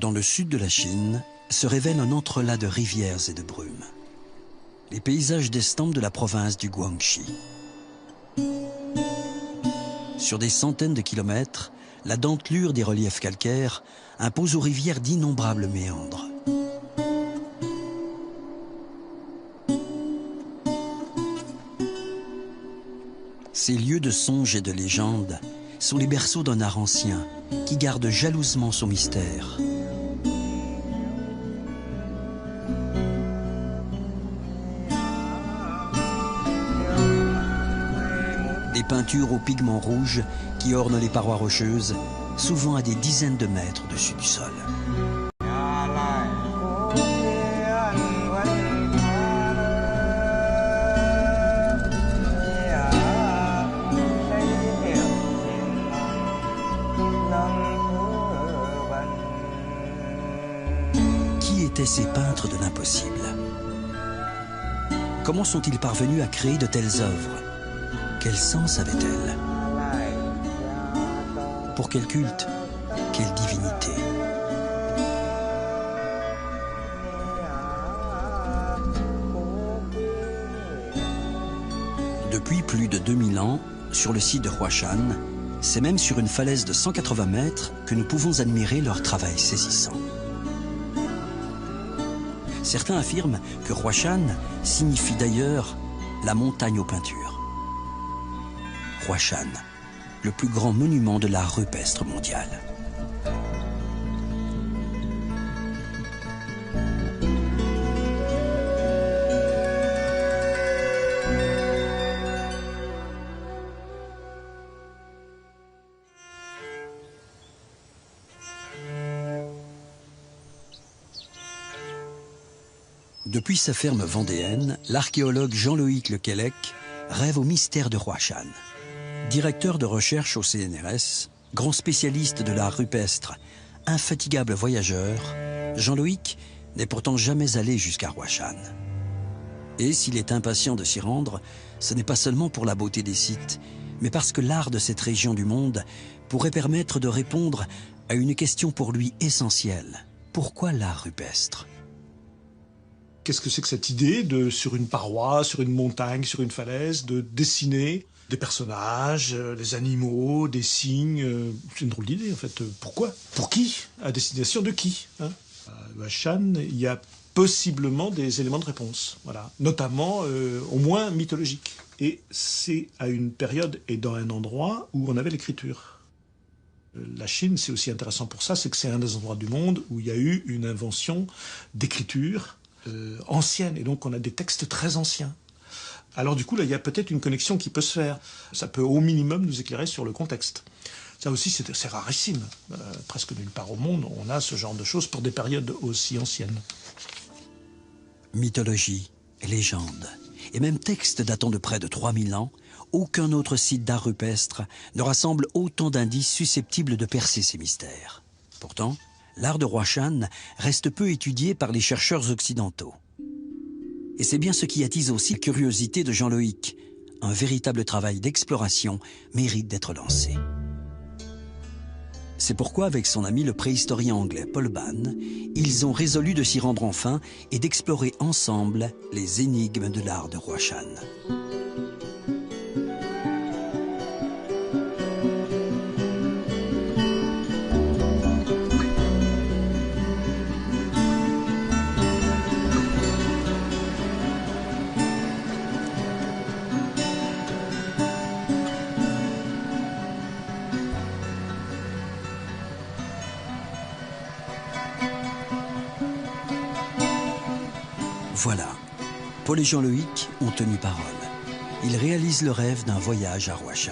Dans le sud de la Chine se révèle un entrelac de rivières et de brumes. Les paysages d'estampes de la province du Guangxi. Sur des centaines de kilomètres, la dentelure des reliefs calcaires impose aux rivières d'innombrables méandres. Ces lieux de songe et de légende sont les berceaux d'un art ancien qui garde jalousement son mystère. Des peintures aux pigments rouges qui ornent les parois rocheuses, souvent à des dizaines de mètres au-dessus du sol. Qui étaient ces peintres de l'impossible? Comment sont-ils parvenus à créer de telles œuvres? Quel sens avait-elle? Pour quel culte? Quelle divinité? Depuis plus de 2000 ans, sur le site de Huashan, c'est même sur une falaise de 180 mètres que nous pouvons admirer leur travail saisissant. Certains affirment que Huashan signifie d'ailleurs la montagne aux peintures. Huashan, le plus grand monument de l'art rupestre mondial. Depuis sa ferme vendéenne, l'archéologue Jean-Loïc Lequellec rêve au mystère de Huashan. Directeur de recherche au CNRS, grand spécialiste de l'art rupestre, infatigable voyageur, Jean-Loïc n'est pourtant jamais allé jusqu'à Huashan. Et s'il est impatient de s'y rendre, ce n'est pas seulement pour la beauté des sites, mais parce que l'art de cette région du monde pourrait permettre de répondre à une question pour lui essentielle. Pourquoi l'art rupestre ? Qu'est-ce que c'est que cette idée de, sur une paroi, sur une montagne, sur une falaise, de dessiner des personnages, des animaux, des signes? C'est une drôle d'idée, en fait. Pourquoi? Pour qui? À destination de qui, hein? À Huashan, il y a possiblement des éléments de réponse, voilà. Notamment, au moins mythologiques. Et c'est à une période et dans un endroit où on avait l'écriture. La Chine, c'est aussi intéressant pour ça, c'est que c'est un des endroits du monde où il y a eu une invention d'écriture ancienne, et donc on a des textes très anciens. Alors du coup, là, il y a peut-être une connexion qui peut se faire. Ça peut au minimum nous éclairer sur le contexte. Ça aussi, c'est rarissime. Presque nulle part au monde, on a ce genre de choses pour des périodes aussi anciennes. Mythologie, légendes, et même textes datant de près de 3000 ans, aucun autre site d'art rupestre ne rassemble autant d'indices susceptibles de percer ces mystères. Pourtant, l'art de Huashan reste peu étudié par les chercheurs occidentaux. Et c'est bien ce qui attise aussi la curiosité de Jean-Loïc. Un véritable travail d'exploration mérite d'être lancé. C'est pourquoi, avec son ami le préhistorien anglais Paul Bann, ils ont résolu de s'y rendre enfin et d'explorer ensemble les énigmes de l'art de Huashan. Voilà, Paul et Jean-Loïc ont tenu parole. Ils réalisent le rêve d'un voyage à Huashan.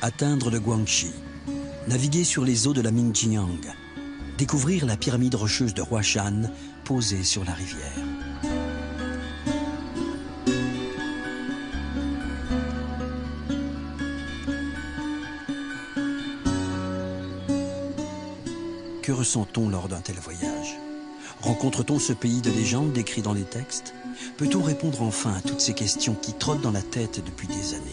Atteindre le Guangxi, naviguer sur les eaux de la Mingjiang, découvrir la pyramide rocheuse de Huashan posée sur la rivière. Que ressent-on lors d'un tel voyage? Rencontre-t-on ce pays de légende décrit dans les textes? Peut-on répondre enfin à toutes ces questions qui trottent dans la tête depuis des années?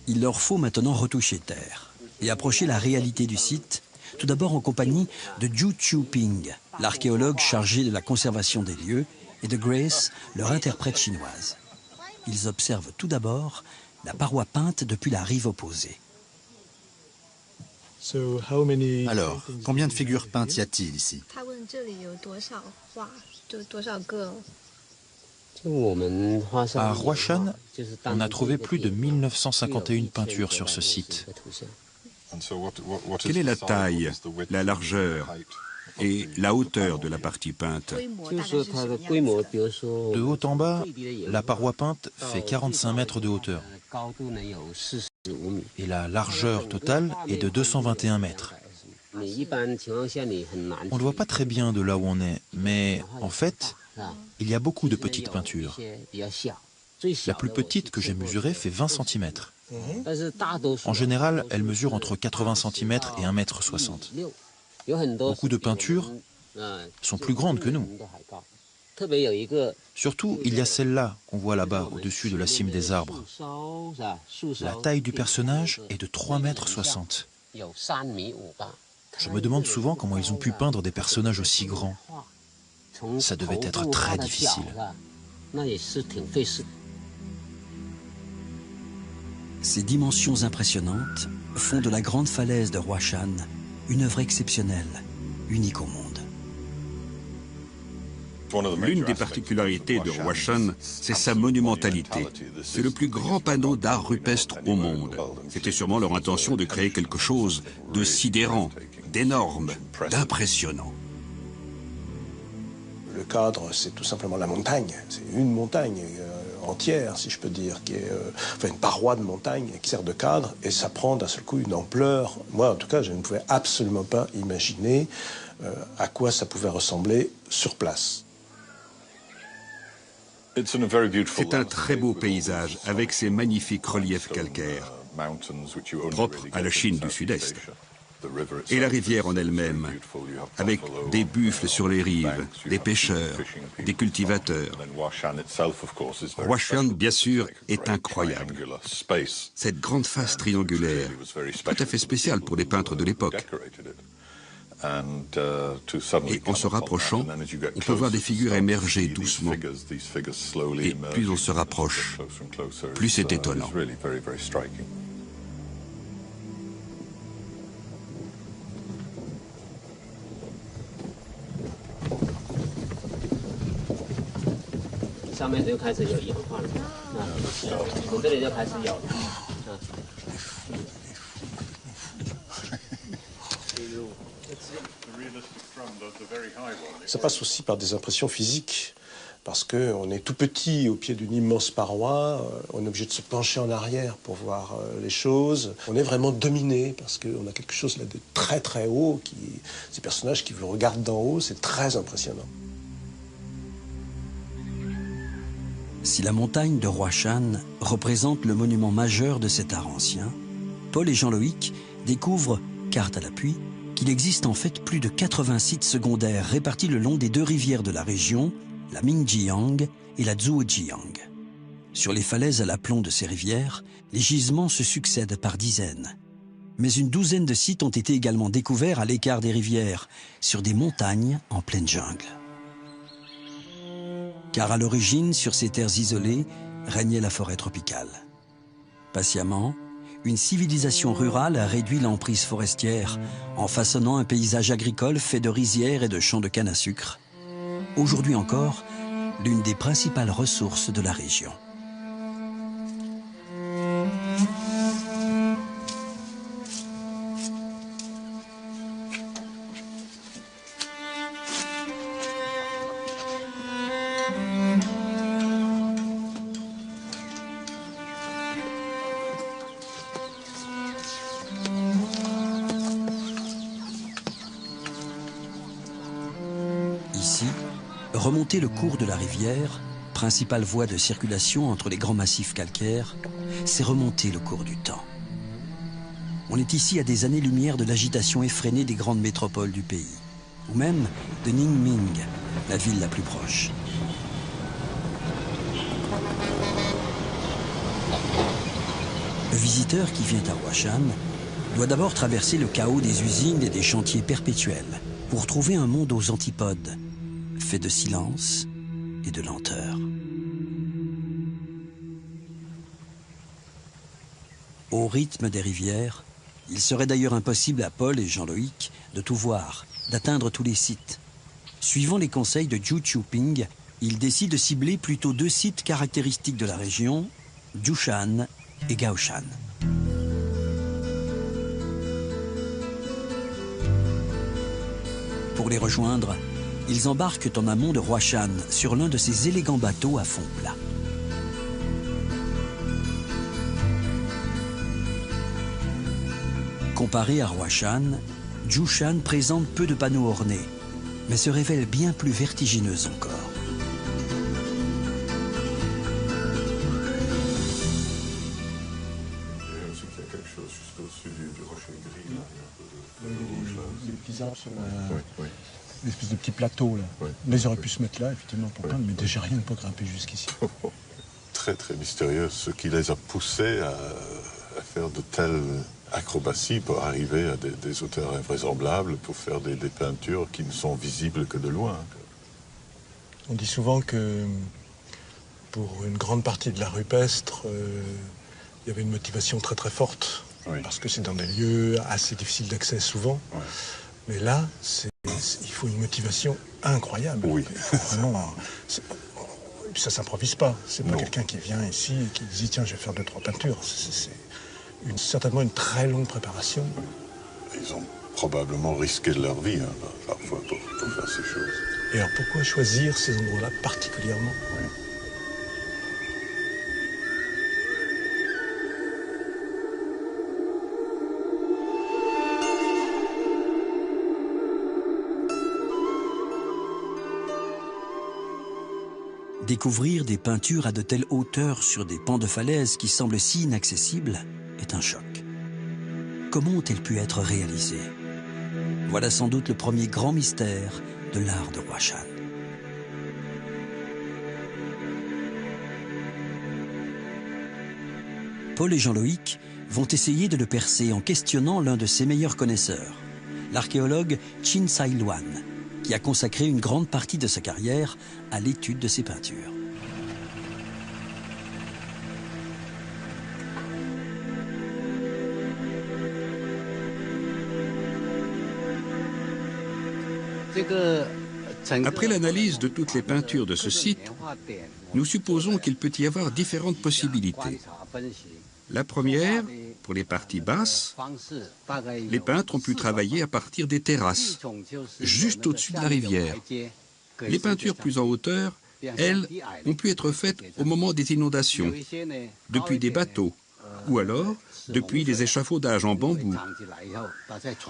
Il leur faut maintenant retoucher terre et approcher la réalité du site, tout d'abord en compagnie de Zhu Qiuping, l'archéologue chargé de la conservation des lieux, et de Grace, leur interprète chinoise. Ils observent tout d'abord la paroi peinte depuis la rive opposée. Alors, combien de figures peintes y a-t-il ici? À Huashan, on a trouvé plus de 1951 peintures sur ce site. Quelle est la taille, la largeur et la hauteur de la partie peinte? De haut en bas, la paroi peinte fait 45 mètres de hauteur. Et la largeur totale est de 221 mètres. On ne voit pas très bien de là où on est, mais en fait, il y a beaucoup de petites peintures. La plus petite que j'ai mesurée fait 20 cm. En général, elle mesure entre 80 cm et 1,60 m. Beaucoup de peintures sont plus grandes que nous. Surtout, il y a celle-là qu'on voit là-bas, au-dessus de la cime des arbres. La taille du personnage est de 3,60 m. Je me demande souvent comment ils ont pu peindre des personnages aussi grands. Ça devait être très difficile. Ces dimensions impressionnantes font de la grande falaise de Huashan une œuvre exceptionnelle, unique au monde. L'une des particularités de Huashan, c'est sa monumentalité. C'est le plus grand panneau d'art rupestre au monde. C'était sûrement leur intention de créer quelque chose de sidérant, d'énorme, d'impressionnant. Le cadre, c'est tout simplement la montagne. C'est une montagne entière, si je peux dire, qui est enfin une paroi de montagne qui sert de cadre, et ça prend d'un seul coup une ampleur. Moi, en tout cas, je ne pouvais absolument pas imaginer à quoi ça pouvait ressembler sur place. C'est un très beau paysage avec ses magnifiques reliefs calcaires, propres à la Chine du Sud-Est. Et la rivière en elle-même, avec des buffles sur les rives, des pêcheurs, des cultivateurs. Huashan, bien sûr, est incroyable. Cette grande face triangulaire, tout à fait spéciale pour les peintres de l'époque. Et en se rapprochant, on peut voir des figures émerger doucement. Et plus on se rapproche, plus c'est étonnant. Ça passe aussi par des impressions physiques, parce qu'on est tout petit au pied d'une immense paroi, on est obligé de se pencher en arrière pour voir les choses. On est vraiment dominé, parce qu'on a quelque chose là de très très haut, ces personnages qui vous regardent d'en haut, c'est très impressionnant. Si la montagne de Huashan représente le monument majeur de cet art ancien, Paul et Jean-Loïc découvrent, carte à l'appui, qu'il existe en fait plus de 80 sites secondaires répartis le long des deux rivières de la région, la Mingjiang et la Zhuojiang. Sur les falaises à l'aplomb de ces rivières, les gisements se succèdent par dizaines. Mais une douzaine de sites ont été également découverts à l'écart des rivières, sur des montagnes en pleine jungle. Car à l'origine, sur ces terres isolées, régnait la forêt tropicale. Patiemment, une civilisation rurale a réduit l'emprise forestière en façonnant un paysage agricole fait de rizières et de champs de canne à sucre. Aujourd'hui encore, l'une des principales ressources de la région. Ici, remonter le cours de la rivière, principale voie de circulation entre les grands massifs calcaires, c'est remonter le cours du temps. On est ici à des années-lumière de l'agitation effrénée des grandes métropoles du pays, ou même de Ningming, la ville la plus proche. Le visiteur qui vient à Huashan doit d'abord traverser le chaos des usines et des chantiers perpétuels pour trouver un monde aux antipodes, fait de silence et de lenteur. Au rythme des rivières, il serait d'ailleurs impossible à Paul et Jean-Loïc de tout voir, d'atteindre tous les sites. Suivant les conseils de Zhu Qiuping, ils décident de cibler plutôt 2 sites caractéristiques de la région, Jushan et Gaoshan. Pour les rejoindre, ils embarquent en amont de Huashan sur l'un de ces élégants bateaux à fond plat. Comparé à Huashan, Jushan présente peu de panneaux ornés, mais se révèle bien plus vertigineuse encore. Les petits arbres, une espèce de petit plateau là. Oui. Mais ils auraient pu se mettre là, effectivement, pour peindre, mais déjà rien pour grimper jusqu'ici. Très très mystérieux, ce qui les a poussés à faire de telles acrobaties pour arriver à des hauteurs invraisemblables, pour faire des peintures qui ne sont visibles que de loin. On dit souvent que pour une grande partie de la rupestre, il y avait une motivation très très forte. Oui. Parce que c'est dans des lieux assez difficiles d'accès souvent. Oui. Mais là, il faut une motivation incroyable. Oui. Vraiment, ça ne s'improvise pas. C'est pas quelqu'un qui vient ici et qui dit tiens, je vais faire 2-3 peintures. C'est certainement une très longue préparation. Ils ont probablement risqué de leur vie, parfois, pour faire ces choses. Et alors pourquoi choisir ces endroits-là particulièrement? Oui. Découvrir des peintures à de telles hauteurs sur des pans de falaise qui semblent si inaccessibles est un choc. Comment ont-elles pu être réalisées? Voilà sans doute le premier grand mystère de l'art de Huashan. Paul et Jean-Loïc vont essayer de le percer en questionnant l'un de ses meilleurs connaisseurs, l'archéologue Qin Sailuan, qui a consacré une grande partie de sa carrière à l'étude de ces peintures. Après l'analyse de toutes les peintures de ce site, nous supposons qu'il peut y avoir différentes possibilités. La première, pour les parties basses, les peintres ont pu travailler à partir des terrasses, juste au-dessus de la rivière. Les peintures plus en hauteur, elles, ont pu être faites au moment des inondations, depuis des bateaux, ou alors depuis des échafaudages en bambou.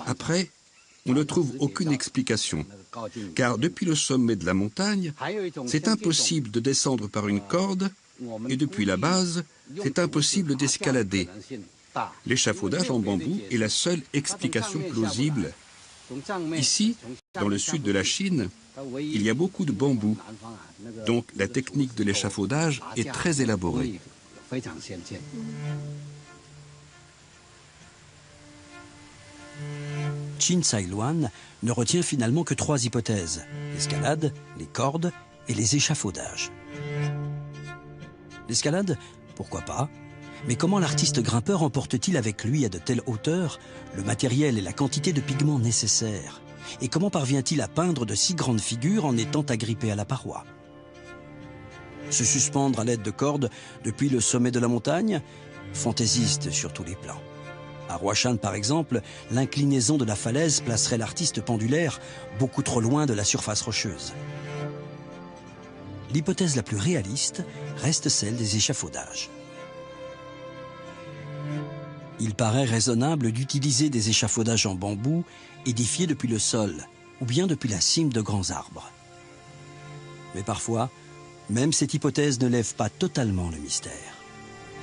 Après, on ne trouve aucune explication, car depuis le sommet de la montagne, c'est impossible de descendre par une corde, et depuis la base, c'est impossible d'escalader. L'échafaudage en bambou est la seule explication plausible. Ici, dans le sud de la Chine, il y a beaucoup de bambou, donc la technique de l'échafaudage est très élaborée. Qin Sailuan ne retient finalement que 3 hypothèses: l'escalade, les cordes et les échafaudages. L'escalade, pourquoi pas? Mais comment l'artiste grimpeur emporte-t-il avec lui à de telles hauteurs le matériel et la quantité de pigments nécessaires? Et comment parvient-il à peindre de si grandes figures en étant agrippé à la paroi? Se suspendre à l'aide de cordes depuis le sommet de la montagne? Fantaisiste sur tous les plans. À Huashan, par exemple, l'inclinaison de la falaise placerait l'artiste pendulaire beaucoup trop loin de la surface rocheuse. L'hypothèse la plus réaliste reste celle des échafaudages. Il paraît raisonnable d'utiliser des échafaudages en bambou édifiés depuis le sol ou bien depuis la cime de grands arbres. Mais parfois, même cette hypothèse ne lève pas totalement le mystère.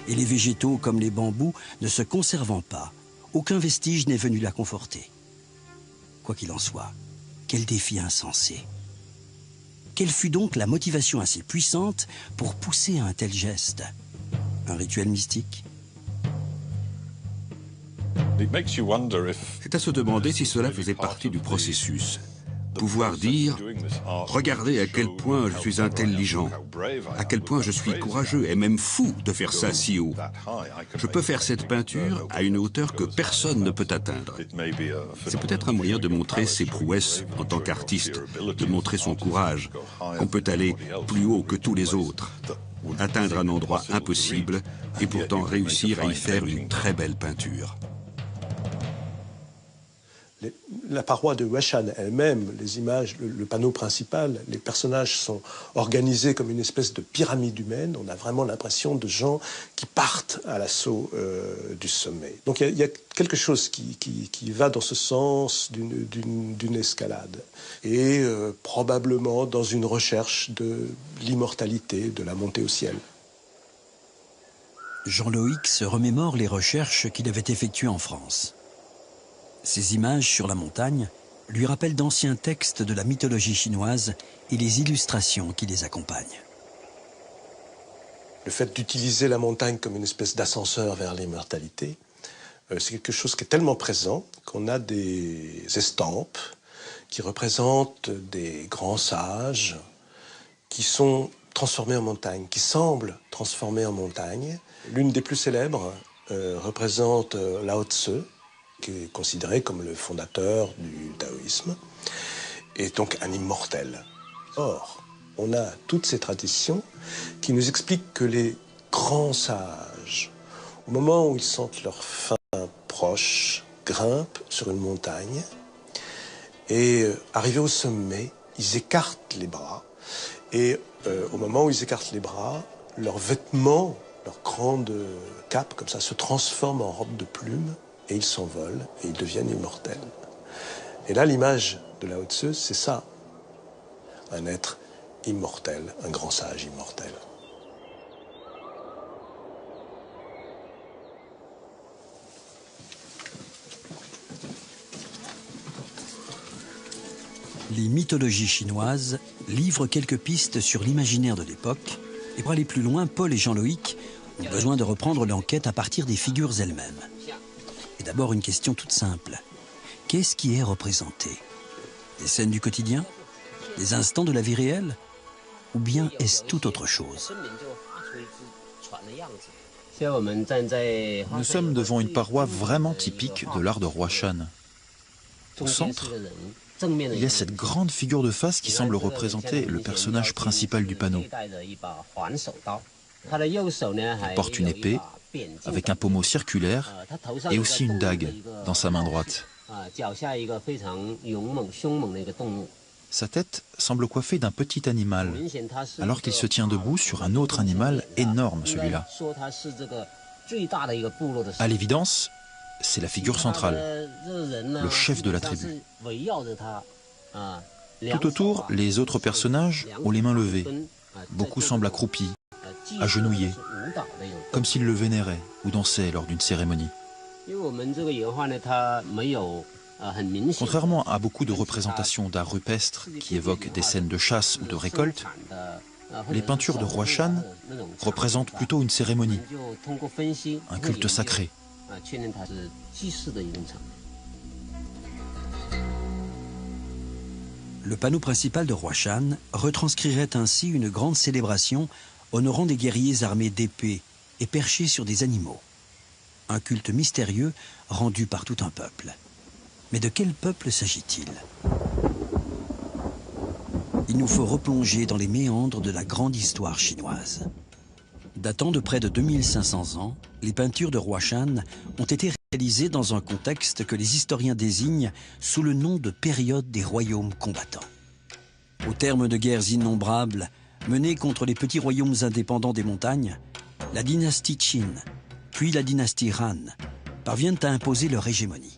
Et les végétaux comme les bambous ne se conservant pas, aucun vestige n'est venu la conforter. Quoi qu'il en soit, quel défi insensé. Quelle fut donc la motivation assez puissante pour pousser à un tel geste? Un rituel mystique? C'est à se demander si cela faisait partie du processus. Pouvoir dire « Regardez à quel point je suis intelligent, à quel point je suis courageux et même fou de faire ça si haut. Je peux faire cette peinture à une hauteur que personne ne peut atteindre. » C'est peut-être un moyen de montrer ses prouesses en tant qu'artiste, de montrer son courage, qu'on peut aller plus haut que tous les autres, atteindre un endroit impossible et pourtant réussir à y faire une très belle peinture. La paroi de Huashan elle-même, les images, le panneau principal, les personnages sont organisés comme une espèce de pyramide humaine. On a vraiment l'impression de gens qui partent à l'assaut du sommet. Donc il y a quelque chose qui va dans ce sens d'une escalade. Et probablement dans une recherche de l'immortalité, de la montée au ciel. Jean-Loïc se remémore les recherches qu'il avait effectuées en France. Ces images sur la montagne lui rappellent d'anciens textes de la mythologie chinoise et les illustrations qui les accompagnent. Le fait d'utiliser la montagne comme une espèce d'ascenseur vers l'immortalité, c'est quelque chose qui est tellement présent qu'on a des estampes qui représentent des grands sages qui sont transformés en montagne, qui semblent transformés en montagne. L'une des plus célèbres représente Lao Tse, qui est considéré comme le fondateur du taoïsme, et donc un immortel. Or, on a toutes ces traditions qui nous expliquent que les grands sages, au moment où ils sentent leur fin proche, grimpent sur une montagne, et arrivés au sommet, ils écartent les bras, et au moment où ils écartent les bras, leurs vêtements, leur grande cape, comme ça, se transforment en robe de plumes, et ils s'envolent, et ils deviennent immortels. Et là, l'image de Lao Tse, c'est ça. Un être immortel, un grand sage immortel. Les mythologies chinoises livrent quelques pistes sur l'imaginaire de l'époque, et pour aller plus loin, Paul et Jean-Loïc ont besoin de reprendre l'enquête à partir des figures elles-mêmes. Et d'abord une question toute simple. Qu'est-ce qui est représenté? Les scènes du quotidien? Les instants de la vie réelle? Ou bien est-ce tout autre chose? Nous sommes devant une paroi vraiment typique de l'art de Huashan. Au centre, il y a cette grande figure de face qui semble représenter le personnage principal du panneau. Il porte une épée avec un pommeau circulaire et aussi une dague dans sa main droite. Sa tête semble coiffée d'un petit animal, alors qu'il se tient debout sur un autre animal énorme, celui-là. À l'évidence, c'est la figure centrale, le chef de la tribu. Tout autour, les autres personnages ont les mains levées. Beaucoup semblent accroupis, agenouillés, comme s'ils le vénéraient ou dansaient lors d'une cérémonie. Contrairement à beaucoup de représentations d'art rupestre qui évoquent des scènes de chasse ou de récolte, les peintures de Huashan représentent plutôt une cérémonie, un culte sacré. Le panneau principal de Huashan retranscrirait ainsi une grande célébration honorant des guerriers armés d'épées et perchés sur des animaux. Un culte mystérieux rendu par tout un peuple. Mais de quel peuple s'agit-il? Il nous faut replonger dans les méandres de la grande histoire chinoise. Datant de près de 2500 ans, les peintures de Huashan ont été réalisées dans un contexte que les historiens désignent sous le nom de période des royaumes combattants. Au terme de guerres innombrables menées contre les petits royaumes indépendants des montagnes, la dynastie Qin, puis la dynastie Han, parviennent à imposer leur hégémonie.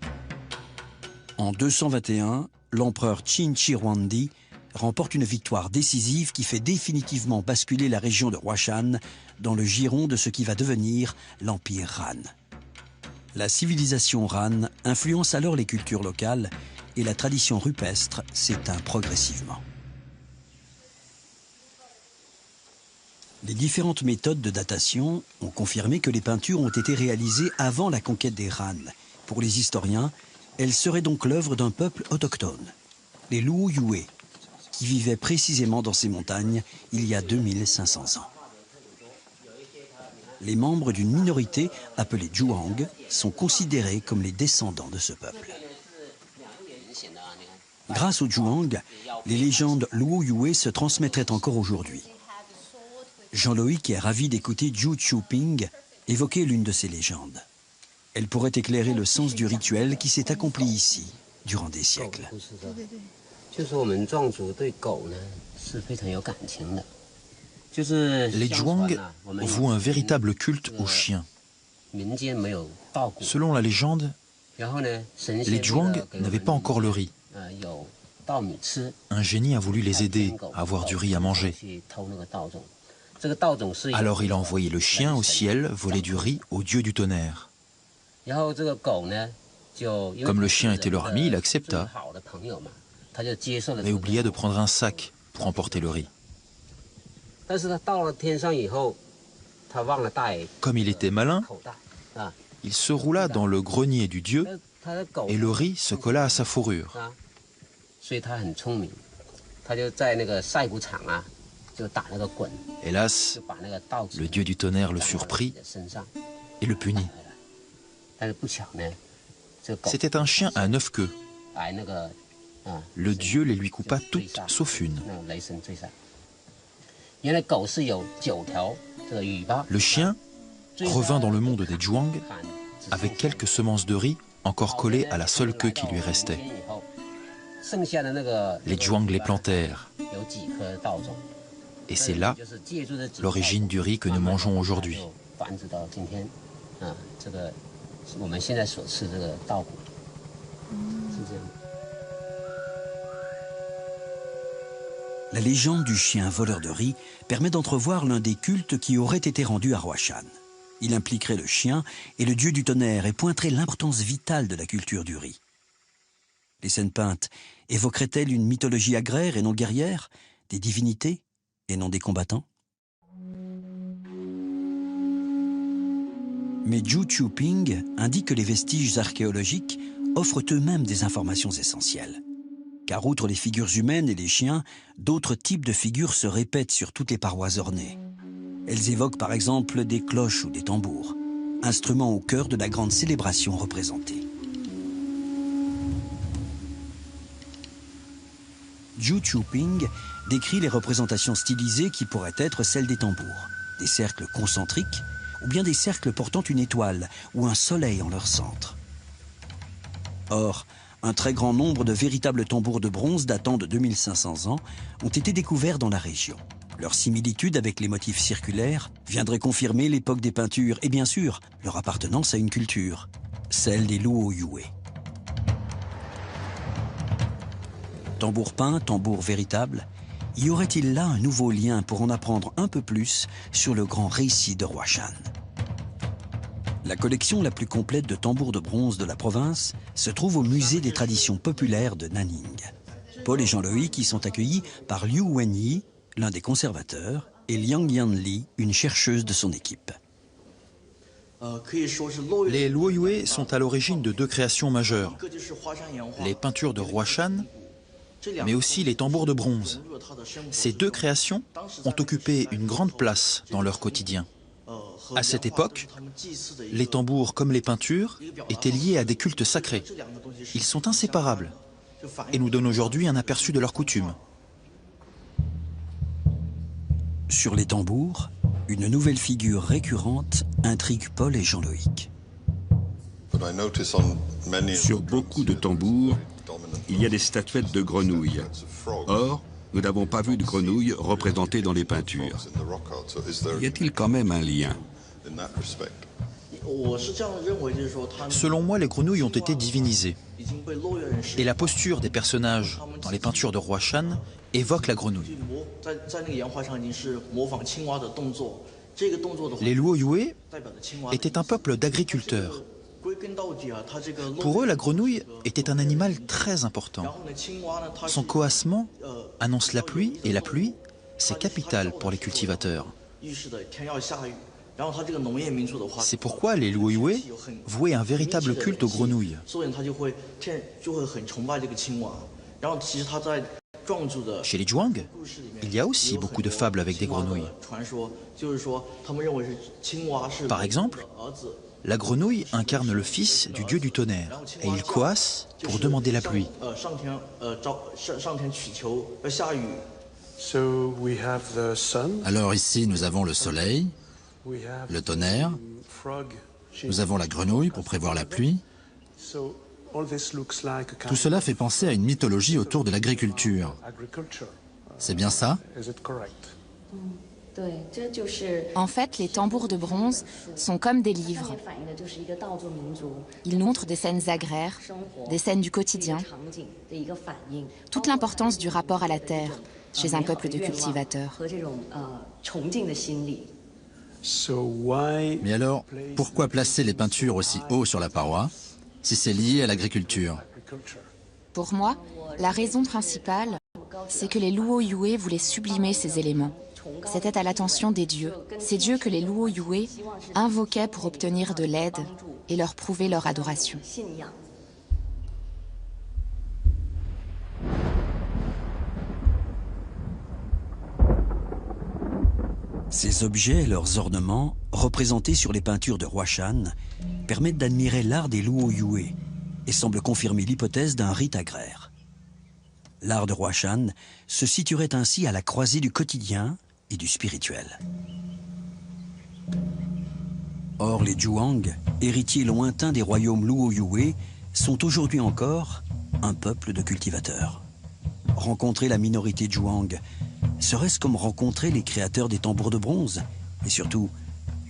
En 221, l'empereur Qin Shi Huangdi remporte une victoire décisive qui fait définitivement basculer la région de Huashan dans le giron de ce qui va devenir l'Empire Han. La civilisation Han influence alors les cultures locales et la tradition rupestre s'éteint progressivement. Les différentes méthodes de datation ont confirmé que les peintures ont été réalisées avant la conquête des Han. Pour les historiens, elles seraient donc l'œuvre d'un peuple autochtone, les Luo Yue, qui vivaient précisément dans ces montagnes il y a 2500 ans. Les membres d'une minorité appelée Zhuang sont considérés comme les descendants de ce peuple. Grâce aux Zhuang, les légendes Luo Yue se transmettraient encore aujourd'hui. Jean-Loïc est ravi d'écouter Zhu Qiuping évoquer l'une de ces légendes. Elle pourrait éclairer le sens du rituel qui s'est accompli ici durant des siècles. Les Zhuang vouent un véritable culte aux chiens. Selon la légende, les Zhuang n'avaient pas encore le riz. Un génie a voulu les aider à avoir du riz à manger. Alors il a envoyé le chien au ciel voler du riz au dieu du tonnerre. Comme le chien était leur ami, il accepta, mais oublia de prendre un sac pour emporter le riz. Comme il était malin, il se roula dans le grenier du dieu et le riz se colla à sa fourrure. Hélas, le dieu du tonnerre le surprit et le punit. C'était un chien à 9 queues. Le dieu les lui coupa toutes sauf une. Le chien revint dans le monde des Zhuang avec quelques semences de riz encore collées à la seule queue qui lui restait. Les Zhuang les plantèrent. Et c'est là l'origine du riz que nous mangeons aujourd'hui. La légende du chien voleur de riz permet d'entrevoir l'un des cultes qui aurait été rendu à Huashan. Il impliquerait le chien et le dieu du tonnerre et pointerait l'importance vitale de la culture du riz. Les scènes peintes évoqueraient-elles une mythologie agraire et non guerrière, des divinités et non des combattants? Mais Zhu Qiuping indique que les vestiges archéologiques offrent eux-mêmes des informations essentielles. Car outre les figures humaines et les chiens, d'autres types de figures se répètent sur toutes les parois ornées. Elles évoquent par exemple des cloches ou des tambours, instruments au cœur de la grande célébration représentée. Zhu Qiuping décrit les représentations stylisées qui pourraient être celles des tambours, des cercles concentriques ou bien des cercles portant une étoile ou un soleil en leur centre. Or, un très grand nombre de véritables tambours de bronze datant de 2500 ans ont été découverts dans la région. Leur similitude avec les motifs circulaires viendrait confirmer l'époque des peintures et bien sûr leur appartenance à une culture, celle des Luo Yue. Tambour peint, tambour véritable, y aurait-il là un nouveau lien pour en apprendre un peu plus sur le grand récit de Huashan? La collection la plus complète de tambours de bronze de la province se trouve au musée des traditions populaires de Nanning. Paul et Jean-Loïc y sont accueillis par Liu Wenyi, l'un des conservateurs, et Liang Yanli, une chercheuse de son équipe. Les Luo Yue sont à l'origine de deux créations majeures. Les peintures de Huashan, mais aussi les tambours de bronze. Ces deux créations ont occupé une grande place dans leur quotidien. À cette époque, les tambours comme les peintures étaient liés à des cultes sacrés. Ils sont inséparables et nous donnent aujourd'hui un aperçu de leurs coutumes. Sur les tambours, une nouvelle figure récurrente intrigue Paul et Jean-Loïc. Sur beaucoup de tambours, il y a des statuettes de grenouilles. Or, nous n'avons pas vu de grenouilles représentées dans les peintures. Y a-t-il quand même un lien? Selon moi, les grenouilles ont été divinisées. Et la posture des personnages dans les peintures de Huashan évoque la grenouille. Les Luo Yue étaient un peuple d'agriculteurs. Pour eux, la grenouille était un animal très important. Son coassement annonce la pluie, et la pluie, c'est capital pour les cultivateurs. C'est pourquoi les Luoyue vouaient un véritable culte aux grenouilles. Chez les Zhuang, il y a aussi beaucoup de fables avec des grenouilles. Par exemple, la grenouille incarne le fils du dieu du tonnerre et il coasse pour demander la pluie. Alors ici, nous avons le soleil, le tonnerre, nous avons la grenouille pour prévoir la pluie. Tout cela fait penser à une mythologie autour de l'agriculture. C'est bien ça? En fait, les tambours de bronze sont comme des livres. Ils montrent des scènes agraires, des scènes du quotidien, toute l'importance du rapport à la terre chez un peuple de cultivateurs. Mais alors, pourquoi placer les peintures aussi haut sur la paroi, si c'est lié à l'agriculture? Pour moi, la raison principale, c'est que les Luoyue voulaient sublimer ces éléments. C'était à l'attention des dieux, ces dieux que les Luoyue invoquaient pour obtenir de l'aide et leur prouver leur adoration. Ces objets et leurs ornements, représentés sur les peintures de Huashan, permettent d'admirer l'art des Luoyue et semblent confirmer l'hypothèse d'un rite agraire. L'art de Huashan se situerait ainsi à la croisée du quotidien et du spirituel. Or, les Zhuang, héritiers lointains des royaumes Luoyue, sont aujourd'hui encore un peuple de cultivateurs. Rencontrer la minorité Zhuang, serait-ce comme rencontrer les créateurs des tambours de bronze et surtout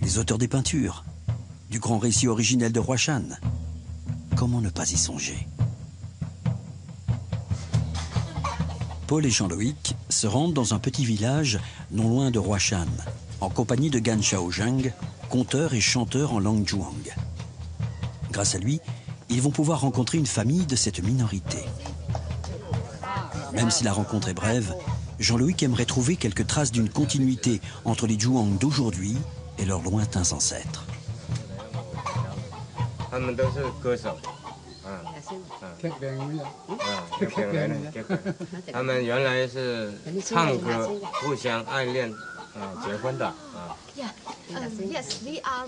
les auteurs des peintures, du grand récit originel de Huashan? Comment ne pas y songer? Paul et Jean-Loïc se rendent dans un petit village non loin de Huashan, en compagnie de Gan Shaozheng, conteur et chanteur en langue Zhuang. Grâce à lui, ils vont pouvoir rencontrer une famille de cette minorité. Même si la rencontre est brève, Jean-Loïc aimerait trouver quelques traces d'une continuité entre les Zhuang d'aujourd'hui et leurs lointains ancêtres.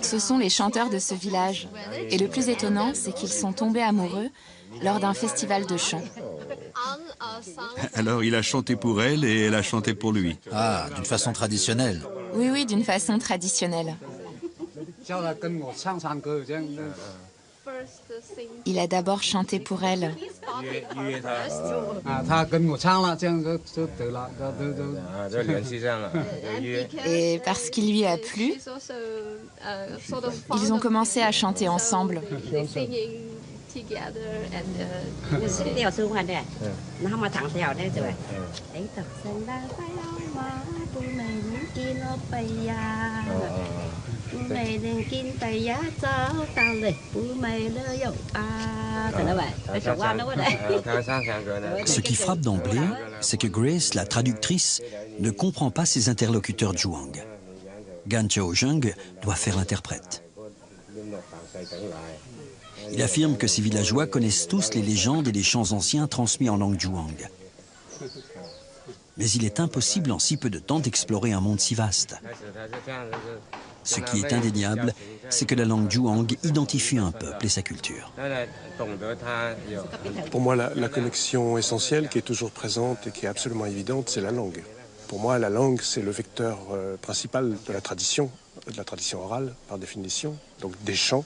Ce sont les chanteurs de ce village. Et le plus étonnant, c'est qu'ils sont tombés amoureux lors d'un festival de chant. Alors il a chanté pour elle et elle a chanté pour lui. Ah, d'une façon traditionnelle. Oui, oui, d'une façon traditionnelle. Il a d'abord chanté pour elle. Et parce qu'il lui a plu, ils ont commencé à chanter ensemble. Ce qui frappe d'emblée, c'est que Grace, la traductrice, ne comprend pas ses interlocuteurs Zhuang. Gan Shaozheng doit faire l'interprète. Il affirme que ces villageois connaissent tous les légendes et les chants anciens transmis en langue Zhuang. Mais il est impossible en si peu de temps d'explorer un monde si vaste. Ce qui est indéniable, c'est que la langue Zhuang identifie un peuple et sa culture. Pour moi, la connexion essentielle qui est toujours présente et qui est absolument évidente, c'est la langue. Pour moi, la langue, c'est le vecteur principal de la tradition orale, par définition, donc des chants.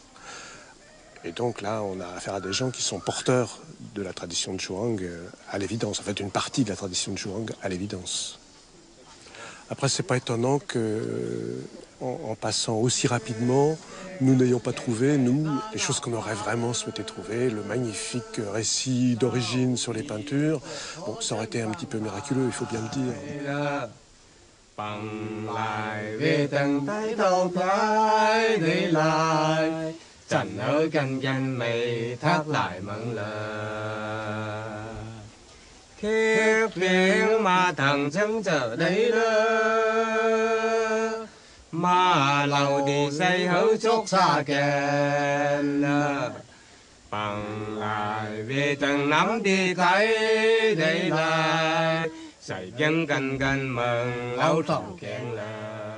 Et donc là, on a affaire à des gens qui sont porteurs de la tradition de Zhuang à l'évidence, en fait une partie de la tradition de Zhuang à l'évidence. Après, c'est pas étonnant que, en passant aussi rapidement, nous n'ayons pas trouvé, nous, les choses qu'on aurait vraiment souhaité trouver, le magnifique récit d'origine sur les peintures. Bon, ça aurait été un petit peu miraculeux, il faut bien le dire.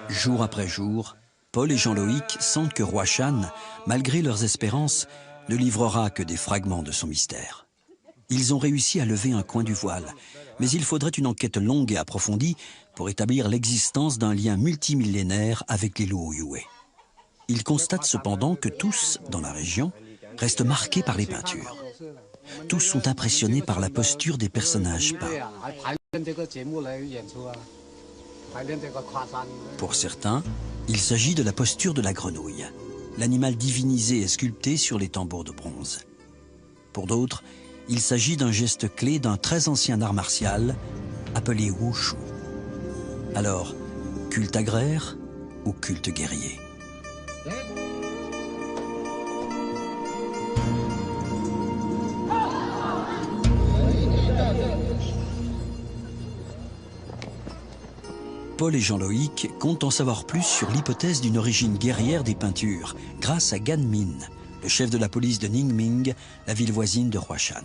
Jour après jour, Paul et Jean-Loïc sentent que Roi Shan, malgré leurs espérances, ne livrera que des fragments de son mystère. Ils ont réussi à lever un coin du voile, mais il faudrait une enquête longue et approfondie pour établir l'existence d'un lien multimillénaire avec les Luoyue. Ils constatent cependant que tous, dans la région, restent marqués par les peintures. Tous sont impressionnés par la posture des personnages peints. Pour certains, il s'agit de la posture de la grenouille, l'animal divinisé et sculpté sur les tambours de bronze. Pour d'autres, il s'agit d'un geste clé d'un très ancien art martial appelé Wushu. Alors, culte agraire ou culte guerrier? Paul et Jean-Loïc comptent en savoir plus sur l'hypothèse d'une origine guerrière des peintures grâce à Gan Min, le chef de la police de Ningming, la ville voisine de Huashan.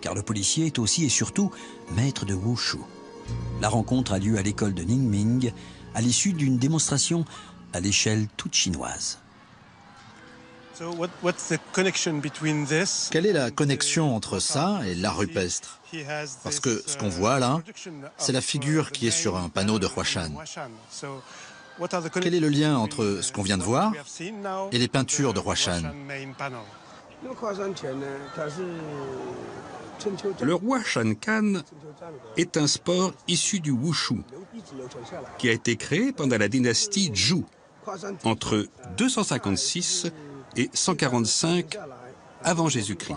Car le policier est aussi et surtout maître de Wushu. La rencontre a lieu à l'école de Ningming à l'issue d'une démonstration à l'échelle toute chinoise. Quelle est la connexion entre ça et l'art rupestre? Parce que ce qu'on voit là, c'est la figure qui est sur un panneau de Huashan. Quel est le lien entre ce qu'on vient de voir et les peintures de Huashan? Le Huashan Kan est un sport issu du Wushu, qui a été créé pendant la dynastie Zhou, entre 256 et 145 avant Jésus-Christ.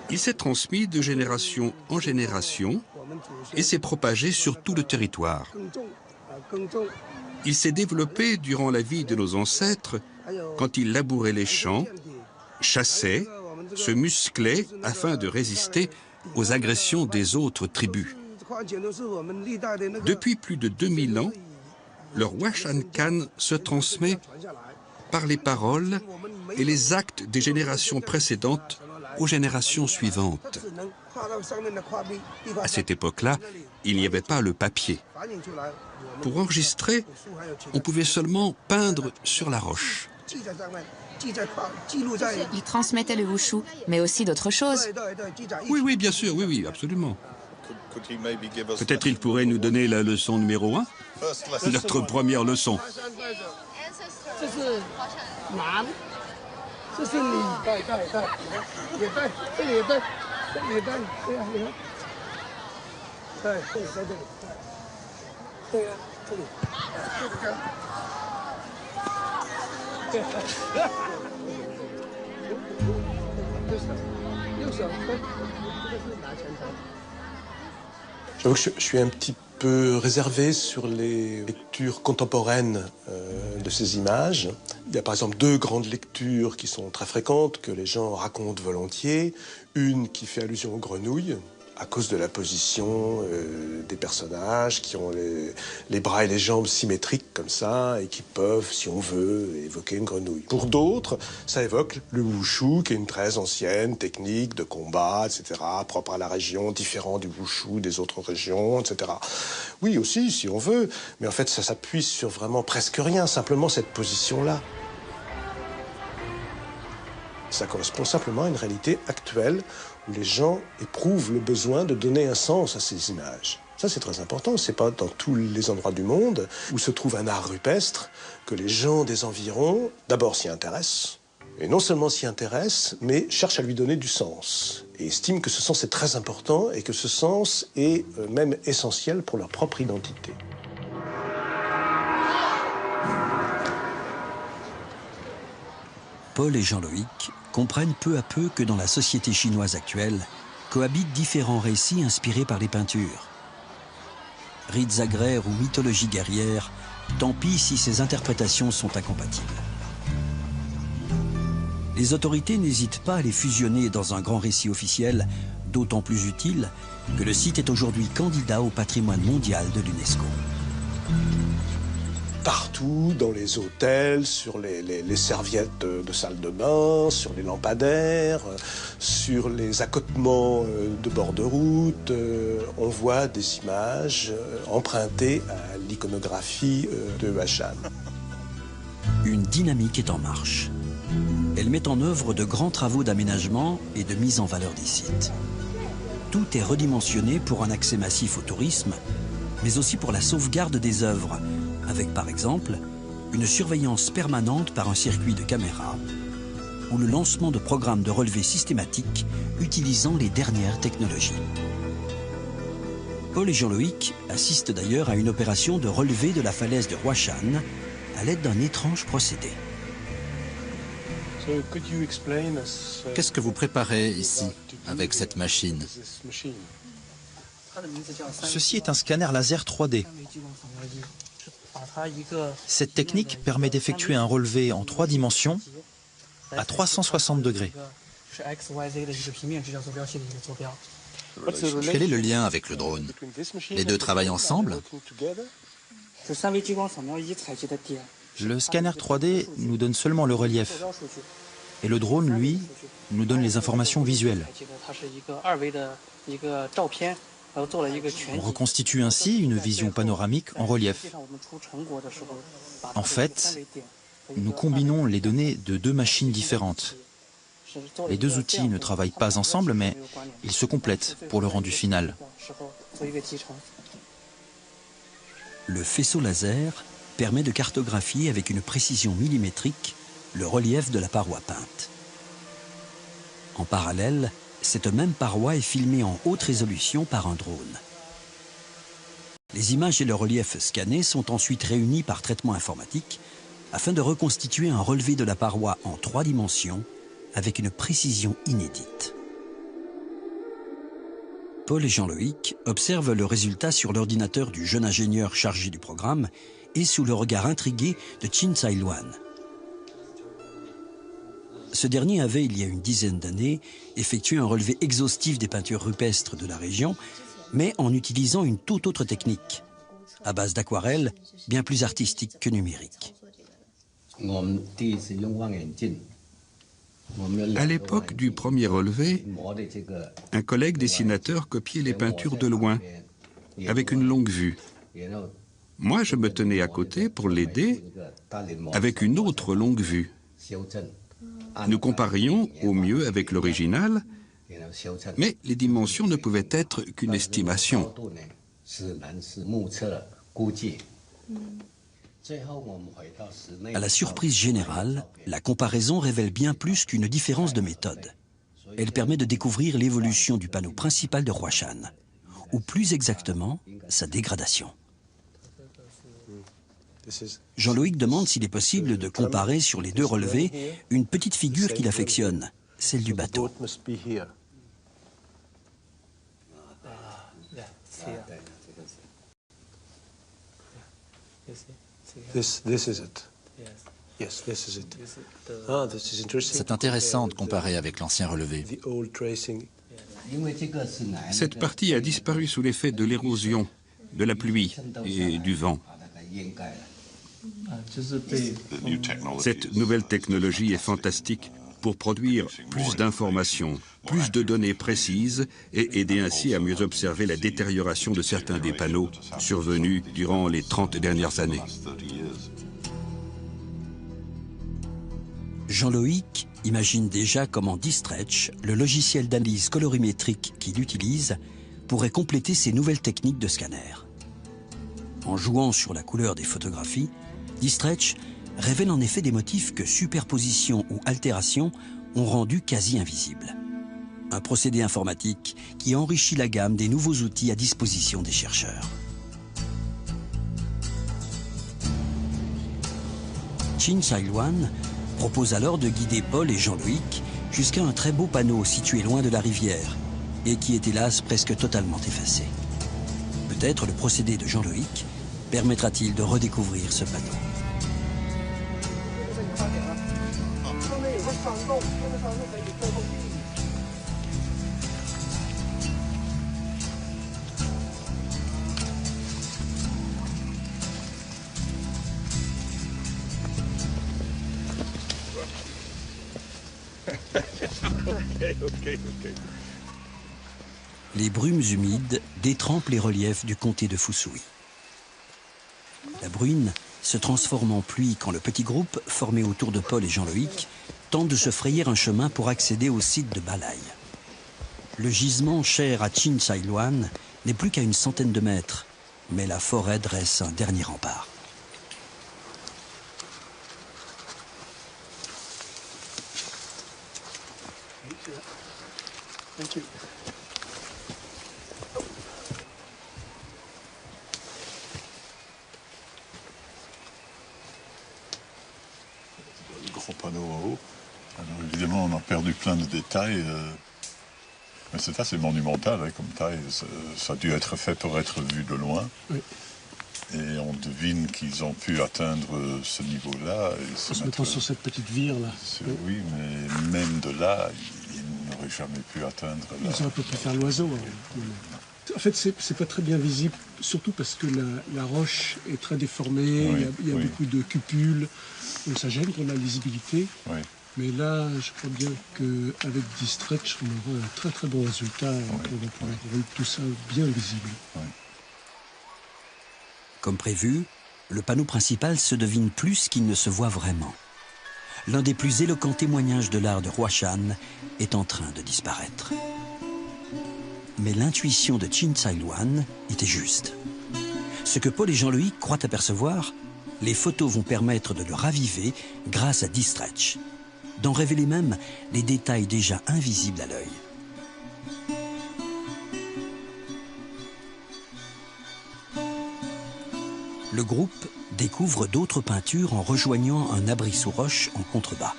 Il s'est transmis de génération en génération et s'est propagé sur tout le territoire. Il s'est développé durant la vie de nos ancêtres quand ils labouraient les champs, chassaient, se musclaient afin de résister aux agressions des autres tribus. Depuis plus de 2000 ans, le Huashan Kan se transmet par les paroles et les actes des générations précédentes aux générations suivantes. À cette époque-là, il n'y avait pas le papier. Pour enregistrer, on pouvait seulement peindre sur la roche. Ils transmettaient le wushu, mais aussi d'autres choses. Oui, bien sûr, oui, absolument. Peut-être il pourrait nous donner la leçon numéro 1, notre première leçon. J'avoue que je suis un petit peu réservé sur les lectures contemporaines de ces images. Il y a par exemple deux grandes lectures qui sont très fréquentes, que les gens racontent volontiers. Une qui fait allusion aux grenouilles, à cause de la position des personnages qui ont les bras et les jambes symétriques comme ça et qui peuvent, si on veut, évoquer une grenouille. Pour d'autres, ça évoque le wushu, qui est une très ancienne technique de combat, etc., propre à la région, différent du wushu des autres régions, etc. Oui, aussi, si on veut, mais en fait, ça s'appuie sur vraiment presque rien, simplement cette position-là. Ça correspond simplement à une réalité actuelle où les gens éprouvent le besoin de donner un sens à ces images. Ça, c'est très important. C'est pas dans tous les endroits du monde où se trouve un art rupestre que les gens des environs, d'abord, s'y intéressent, et non seulement s'y intéressent, mais cherchent à lui donner du sens, et estiment que ce sens est très important et que ce sens est même essentiel pour leur propre identité. Paul et Jean-Loïc comprennent peu à peu que dans la société chinoise actuelle cohabitent différents récits inspirés par les peintures. Rites agraires ou mythologie guerrière Tant pis si ces interprétations sont incompatibles. Les autorités n'hésitent pas à les fusionner dans un grand récit officiel, d'autant plus utile que le site est aujourd'hui candidat au patrimoine mondial de l'UNESCO. Partout, dans les hôtels, sur les serviettes de salle de bain, sur les lampadaires, sur les accotements de bord de route, on voit des images empruntées à l'iconographie de Huashan. Une dynamique est en marche. Elle met en œuvre de grands travaux d'aménagement et de mise en valeur des sites. Tout est redimensionné pour un accès massif au tourisme, mais aussi pour la sauvegarde des œuvres, avec par exemple une surveillance permanente par un circuit de caméras ou le lancement de programmes de relevés systématiques utilisant les dernières technologies. Paul et Jean-Loïc assistent d'ailleurs à une opération de relevé de la falaise de Huashan à l'aide d'un étrange procédé. Qu'est-ce que vous préparez ici, avec cette machine? Ceci est un scanner laser 3D. Cette technique permet d'effectuer un relevé en 3 dimensions à 360 degrés. Quel est le lien avec le drone? Les deux travaillent ensemble? Le scanner 3D nous donne seulement le relief. Et le drone, lui, nous donne les informations visuelles. On reconstitue ainsi une vision panoramique en relief. En fait, nous combinons les données de 2 machines différentes. Les 2 outils ne travaillent pas ensemble, mais ils se complètent pour le rendu final. Le faisceau laser permet de cartographier avec une précision millimétrique le relief de la paroi peinte. En parallèle, cette même paroi est filmée en haute résolution par un drone. Les images et le relief scannés sont ensuite réunis par traitement informatique afin de reconstituer un relevé de la paroi en 3 dimensions avec une précision inédite. Paul et Jean-Loïc observent le résultat sur l'ordinateur du jeune ingénieur chargé du programme et sous le regard intrigué de Chin Tsai-Luan. Ce dernier avait, il y a une dizaine d'années, effectué un relevé exhaustif des peintures rupestres de la région, mais en utilisant une toute autre technique, à base d'aquarelle, bien plus artistique que numérique. À l'époque du premier relevé, un collègue dessinateur copiait les peintures de loin, avec une longue vue. Moi, je me tenais à côté pour l'aider avec une autre longue vue. Nous comparions au mieux avec l'original, mais les dimensions ne pouvaient être qu'une estimation. À la surprise générale, la comparaison révèle bien plus qu'une différence de méthode. Elle permet de découvrir l'évolution du panneau principal de Huashan, ou plus exactement, sa dégradation. Jean-Loïc demande s'il est possible de comparer sur les 2 relevés une petite figure qu'il affectionne, celle du bateau. C'est intéressant de comparer avec l'ancien relevé. Cette partie a disparu sous l'effet de l'érosion, de la pluie et du vent. Cette nouvelle technologie est fantastique pour produire plus d'informations, plus de données précises et aider ainsi à mieux observer la détérioration de certains des panneaux survenus durant les 30 dernières années. Jean-Loïc imagine déjà comment D-Stretch, le logiciel d'analyse colorimétrique qu'il utilise, pourrait compléter ces nouvelles techniques de scanner. En jouant sur la couleur des photographies, D-Stretch révèle en effet des motifs que superposition ou altération ont rendus quasi invisibles. Un procédé informatique qui enrichit la gamme des nouveaux outils à disposition des chercheurs. Chin Tsai-Luan propose alors de guider Paul et Jean-Loïc jusqu'à un très beau panneau situé loin de la rivière et qui est hélas presque totalement effacé. Peut-être le procédé de Jean-Loïc Permettra-t-il de redécouvrir ce panneau? Les brumes humides détrempent les reliefs du comté de Fusui. La bruine se transforme en pluie quand le petit groupe, formé autour de Paul et Jean-Loïc, tente de se frayer un chemin pour accéder au site de Balai. Le gisement cher à Chin Sai Luan n'est plus qu'à une centaine de mètres, mais la forêt dresse un dernier rempart. Thank you. Le gros panneau en haut. Alors évidemment, on a perdu plein de détails. Mais c'est assez monumental hein, comme taille. Ça a dû être fait pour être vu de loin. Oui. Et on devine qu'ils ont pu atteindre ce niveau-là. En se mettant sur cette petite vire-là. Oui, mais même de là, ils n'auraient jamais pu atteindre. Ils auraient pu faire l'oiseau. Hein. En fait, c'est pas très bien visible, surtout parce que la roche est très déformée, oui, il y a beaucoup de cupules, donc ça gêne pour la lisibilité. Oui. Mais là, je crois bien qu'avec D-Stretch, on aura un très très bon résultat. On va pouvoir rendre tout ça bien visible. Oui. Comme prévu, le panneau principal se devine plus qu'il ne se voit vraiment. L'un des plus éloquents témoignages de l'art de Huashan est en train de disparaître. Mais l'intuition de Chin Sai Luan était juste. Ce que Paul et Jean-Loïc croient apercevoir, les photos vont permettre de le raviver grâce à D-Stretch, d'en révéler même les détails déjà invisibles à l'œil. Le groupe découvre d'autres peintures en rejoignant un abri sous roche en contrebas.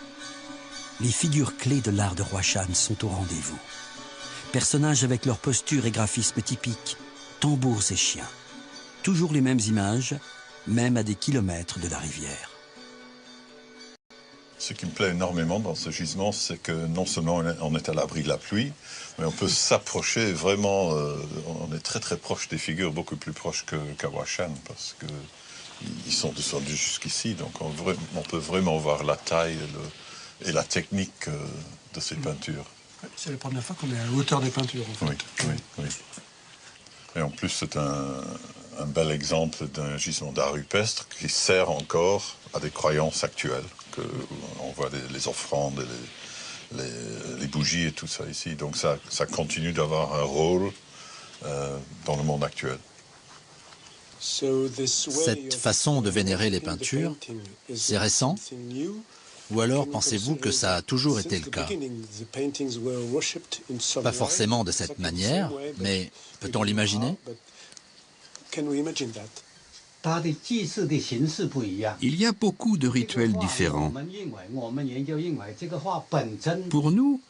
Les figures clés de l'art de Huashan sont au rendez-vous. Personnages avec leur posture et graphisme typiques, tambours et chiens. Toujours les mêmes images, même à des kilomètres de la rivière. Ce qui me plaît énormément dans ce gisement, c'est que non seulement on est à l'abri de la pluie, mais on peut s'approcher vraiment, on est très très proche des figures, beaucoup plus proche qu'à Huashan, parce qu'ils sont descendus jusqu'ici, donc on peut vraiment voir la taille et la technique de ces peintures. C'est la première fois qu'on est à la hauteur des peintures, en fait. Oui. Et en plus, c'est un bel exemple d'un gisement d'art rupestre qui sert encore à des croyances actuelles. On voit les offrandes, les bougies et tout ça ici. Donc ça continue d'avoir un rôle dans le monde actuel. Cette façon de vénérer les peintures, c'est récent? Ou alors pensez-vous que ça a toujours été le cas? Pas forcément de cette manière, mais peut-on l'imaginer? Il y a beaucoup de rituels différents. Pour nous,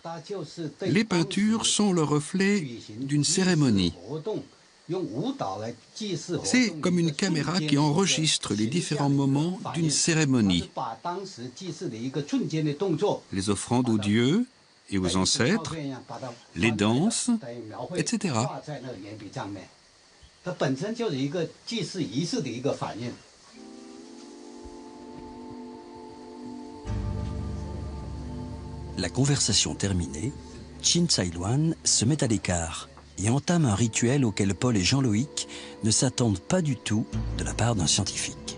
les peintures sont le reflet d'une cérémonie. C'est comme une caméra qui enregistre les différents moments d'une cérémonie. Les offrandes aux dieux et aux ancêtres, les danses, etc. La conversation terminée, Chin Sai Luan se met à l'écart et entame un rituel auquel Paul et Jean-Loïc ne s'attendent pas du tout de la part d'un scientifique.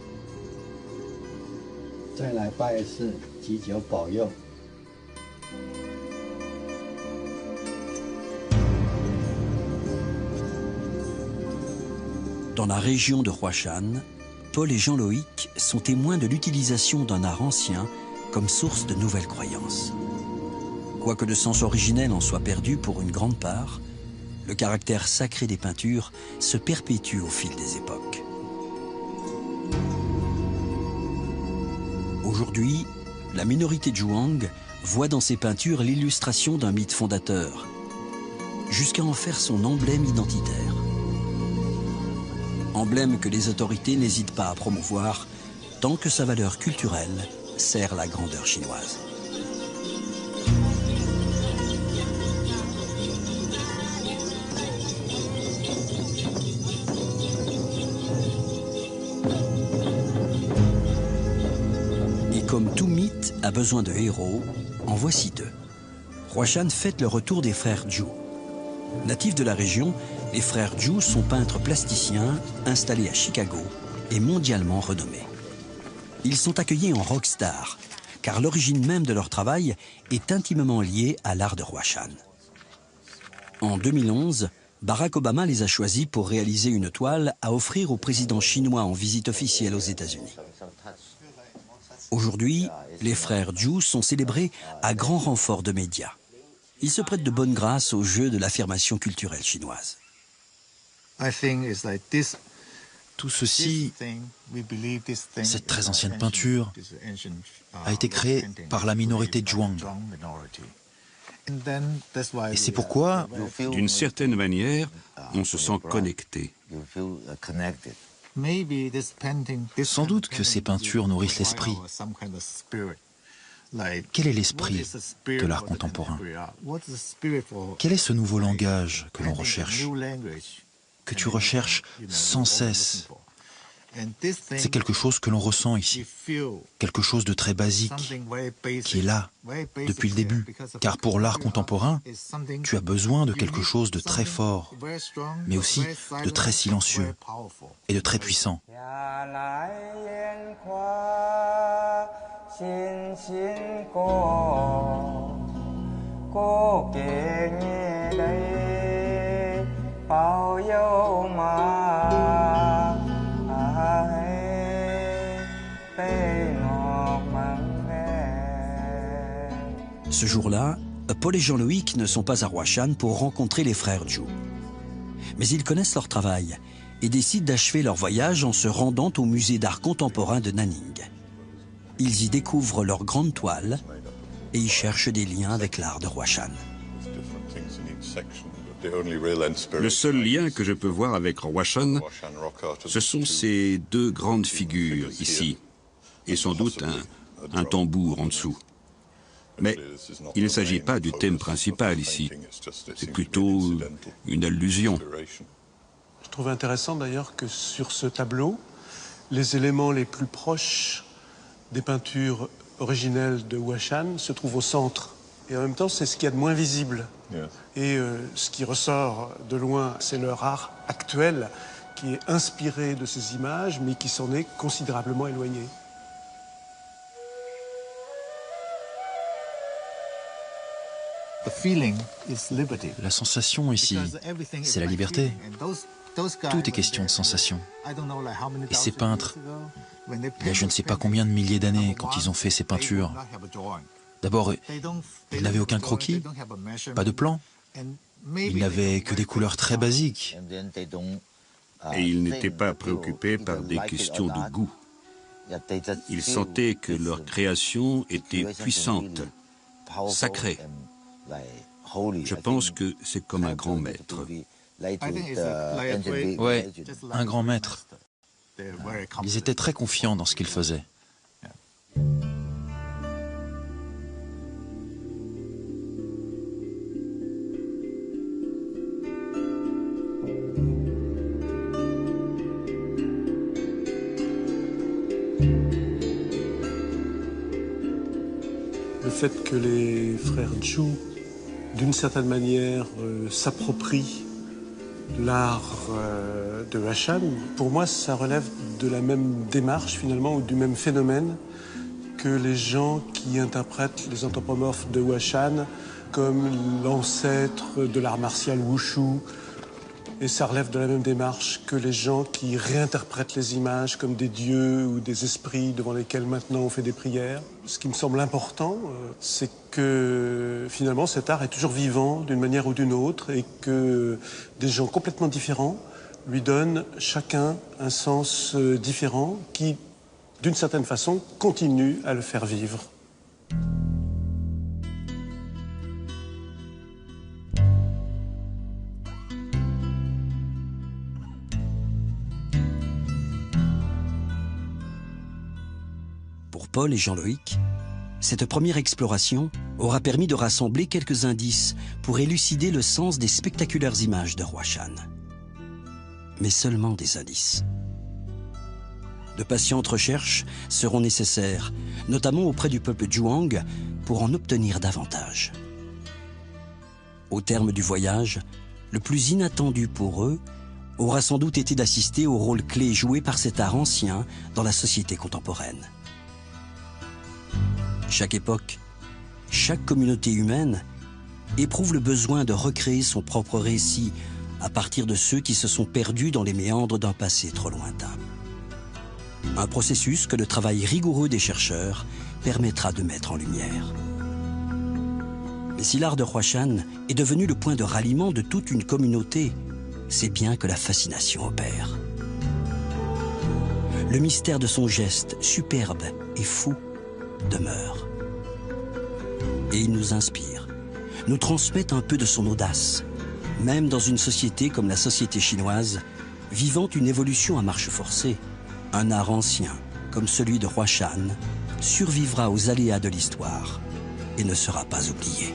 Dans la région de Huashan, Paul et Jean-Loïc sont témoins de l'utilisation d'un art ancien comme source de nouvelles croyances. Quoique le sens originel en soit perdu pour une grande part, le caractère sacré des peintures se perpétue au fil des époques. Aujourd'hui, la minorité Zhuang voit dans ses peintures l'illustration d'un mythe fondateur, jusqu'à en faire son emblème identitaire. emblème que les autorités n'hésitent pas à promouvoir tant que sa valeur culturelle sert la grandeur chinoise. Et comme tout mythe a besoin de héros, en voici deux. Huashan fête le retour des frères Zhu. Natifs de la région, les frères Zhu sont peintres plasticiens installés à Chicago et mondialement renommés. Ils sont accueillis en rockstar, car l'origine même de leur travail est intimement liée à l'art de Huashan. En 2011, Barack Obama les a choisis pour réaliser une toile à offrir au président chinois en visite officielle aux États-Unis. Aujourd'hui, les frères Zhu sont célébrés à grand renfort de médias. Ils se prêtent de bonne grâce au jeu de l'affirmation culturelle chinoise. Tout ceci, cette très ancienne peinture, a été créée par la minorité Zhuang. Et c'est pourquoi, d'une certaine manière, on se sent connecté. Sans doute que ces peintures nourrissent l'esprit. Quel est l'esprit de l'art contemporain? Quel est ce nouveau langage que l'on recherche, que tu recherches sans cesse? C'est quelque chose que l'on ressent ici, quelque chose de très basique, qui est là, depuis le début. Car pour l'art contemporain, tu as besoin de quelque chose de très fort, mais aussi de très silencieux et de très puissant. Ce jour-là, Paul et Jean-Loïc ne sont pas à Huashan pour rencontrer les frères Zhu. Mais ils connaissent leur travail et décident d'achever leur voyage en se rendant au musée d'art contemporain de Nanning. Ils y découvrent leur grande toile et y cherchent des liens avec l'art de Huashan. Le seul lien que je peux voir avec Huashan, ce sont ces deux grandes figures ici, et sans doute un tambour en dessous. Mais il ne s'agit pas du thème principal ici, c'est plutôt une allusion. Je trouve intéressant d'ailleurs que sur ce tableau, les éléments les plus proches des peintures originelles de Huashan se trouvent au centre. Et en même temps, c'est ce qu'il y a de moins visible. Et ce qui ressort de loin, c'est leur art actuel qui est inspiré de ces images, mais qui s'en est considérablement éloigné. La sensation ici, c'est la liberté. Tout est question de sensation. Et ces peintres, il y a je ne sais pas combien de milliers d'années quand ils ont fait ces peintures. D'abord, ils n'avaient aucun croquis, pas de plan. Ils n'avaient que des couleurs très basiques. Et ils n'étaient pas préoccupés par des questions de goût. Ils sentaient que leur création était puissante, sacrée. Je pense que c'est comme un grand maître. Oui, un grand maître. Ils étaient très confiants dans ce qu'ils faisaient. Le fait que les frères Zhu, d'une certaine manière, s'approprient l'art de Huashan, pour moi, ça relève de la même démarche, finalement, ou du même phénomène que les gens qui interprètent les anthropomorphes de Huashan comme l'ancêtre de l'art martial Wushu. Et ça relève de la même démarche que les gens qui réinterprètent les images comme des dieux ou des esprits devant lesquels maintenant on fait des prières. Ce qui me semble important, c'est que finalement cet art est toujours vivant d'une manière ou d'une autre et que des gens complètement différents lui donnent chacun un sens différent qui, d'une certaine façon, continue à le faire vivre. Paul et Jean-Loïc, cette première exploration aura permis de rassembler quelques indices pour élucider le sens des spectaculaires images de Huashan. Mais seulement des indices. De patientes recherches seront nécessaires, notamment auprès du peuple Zhuang, pour en obtenir davantage. Au terme du voyage, le plus inattendu pour eux aura sans doute été d'assister au rôle clé joué par cet art ancien dans la société contemporaine. Chaque époque, chaque communauté humaine éprouve le besoin de recréer son propre récit à partir de ceux qui se sont perdus dans les méandres d'un passé trop lointain. Un processus que le travail rigoureux des chercheurs permettra de mettre en lumière. Mais si l'art de Huashan est devenu le point de ralliement de toute une communauté, c'est bien que la fascination opère. Le mystère de son geste, superbe et fou, demeure. Et il nous inspire, nous transmet un peu de son audace, même dans une société comme la société chinoise, vivant une évolution à marche forcée. Un art ancien, comme celui de Huashan, survivra aux aléas de l'histoire et ne sera pas oublié.